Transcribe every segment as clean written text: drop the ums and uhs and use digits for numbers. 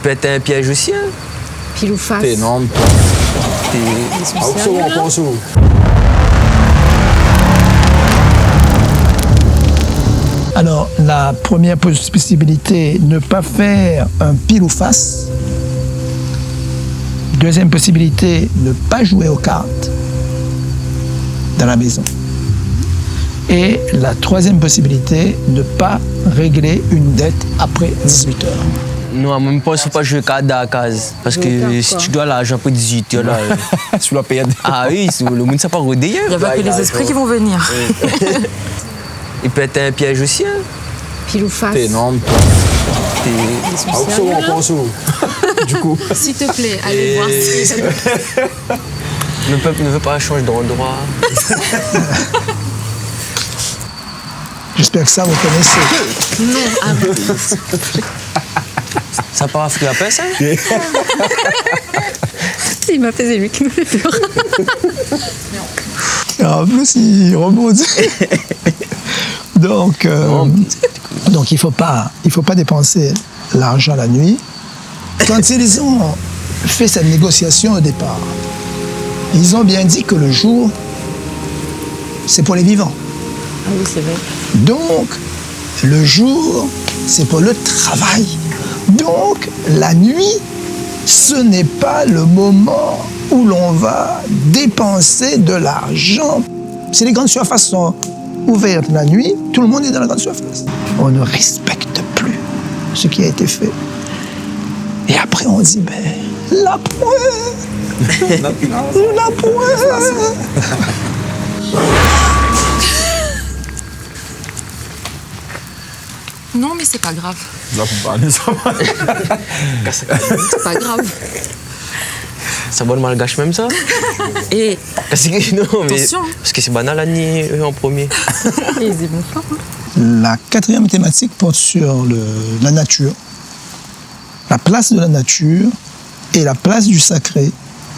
Peut être un piège aussi, hein. Pile ou face. T'es énorme, toi. Alors, la première possibilité, ne pas faire un pile ou face. Deuxième possibilité, ne pas jouer aux cartes dans la maison. Et la troisième possibilité, ne pas régler une dette après 18 heures. Non, en même temps, il ne faut pas jouer cartes dans la case. Parce que si tu dois l'argent après 18 heures, là. Tu dois payer. Ah oui, le monde ne sait pas roder. Il n'y a pas que les esprits qui vont venir. Il peut être un piège aussi, hein. Pile ou face. T'es énorme, toi. Du coup. S'il te plaît, allez voir si... Le peuple ne veut pas changer d'endroit. J'espère que ça, vous connaissez. Non, arrête. Ça part à frier la pince, hein. Il m'a fait, c'est lui qui me fait peur. Et en plus, il rebondit. Donc, il faut pas dépenser l'argent la nuit. Quand ils ont fait cette négociation au départ, ils ont bien dit que le jour, c'est pour les vivants. Ah oui, c'est vrai. Donc, le jour, c'est pour le travail. Donc, la nuit, ce n'est pas le moment où l'on va dépenser de l'argent. Si les grandes surfaces sont ouvertes la nuit, tout le monde est dans la grande surface. On ne respecte plus ce qui a été fait. Et après, on dit, ben, la pointe, la pointe. Non, mais c'est pas grave. C'est pas grave. Ça va le malgache même, ça. Et Parce que, non, mais, attention. parce que c'est banal la nuit en premier. Ils y vont fort. La quatrième thématique porte sur la nature, la place de la nature et la place du sacré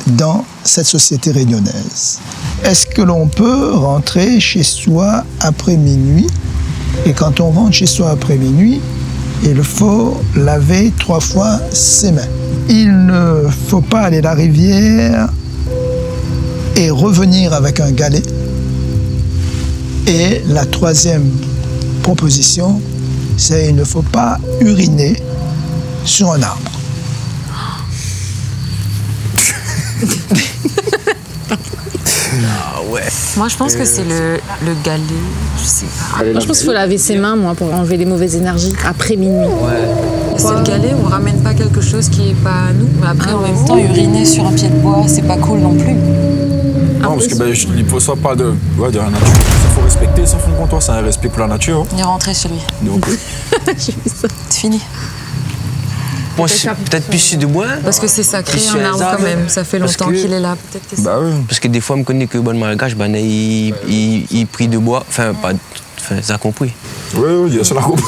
dans cette société réunionnaise. Est-ce que l'on peut rentrer chez soi après minuit? Et quand on rentre chez soi après minuit, il faut laver 3 fois ses mains. Il ne faut pas aller à la rivière et revenir avec un galet. Et la troisième proposition, c'est il ne faut pas uriner sur un arbre. Ah ouais. Moi, je pense que c'est le galet. Je sais pas. Moi, je pense qu'il faut laver ses mains, moi, pour enlever les mauvaises énergies après minuit. C'est le galet, on ramène pas quelque chose qui est pas à nous. Mais après, en même temps, uriner sur un pied de bois, c'est pas cool non plus. Non, parce que il faut soit pas de la nature. Il faut respecter ça, fond de comptoir, c'est un respect pour la nature. Il est rentré chez lui. Donc, J'ai vu ça. C'est fini. Peut-être plus de bois. Parce que c'est sacré, Puis un arbre ça, quand même. Ça fait parce longtemps que- qu'il est là. Peut-être que c'est... bah oui. Parce que des fois, je me connais que bon malgache, ben, il prie de bois. Enfin, pas. Enfin, ça a compris. Oui, il y a ça la coupe.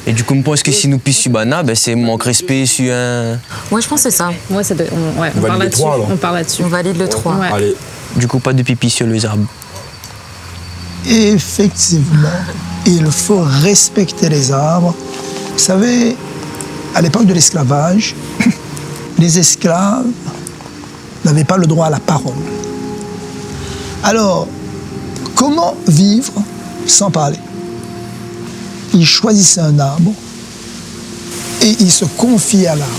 Et du coup, je pense que si nous pissons banane, ben, c'est manque respect sur un. Ouais, je pense que c'est ça. Moi, ça doit... on valide parle les là-dessus. 3, alors. On parle là-dessus. On valide le 3. Ouais. Allez, Du coup, pas de pipi sur les arbres. Effectivement, il faut respecter les arbres. Vous savez, à l'époque de l'esclavage, les esclaves n'avaient pas le droit à la parole. Alors, comment vivre sans parler? Ils choisissaient un arbre et ils se confiaient à l'arbre.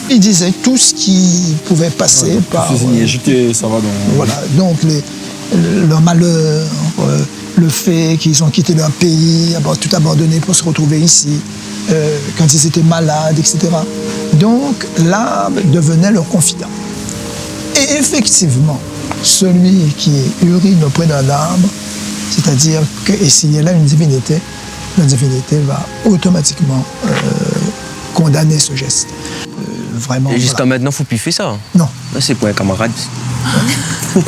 Ils disaient tout ce qui pouvait passer par... jeter, ça va dans. Voilà, donc leur malheur, le fait qu'ils ont quitté leur pays, tout abandonné pour se retrouver ici, quand ils étaient malades, etc. Donc l'arbre devenait leur confident. Et effectivement, celui qui urine auprès d'un arbre, c'est-à-dire que et s'il y a là une divinité, la divinité va automatiquement condamner ce geste. Vraiment. Et jusqu'à voilà. maintenant, il ne faut plus faire ça. Non. Là, c'est pour un camarade. Non.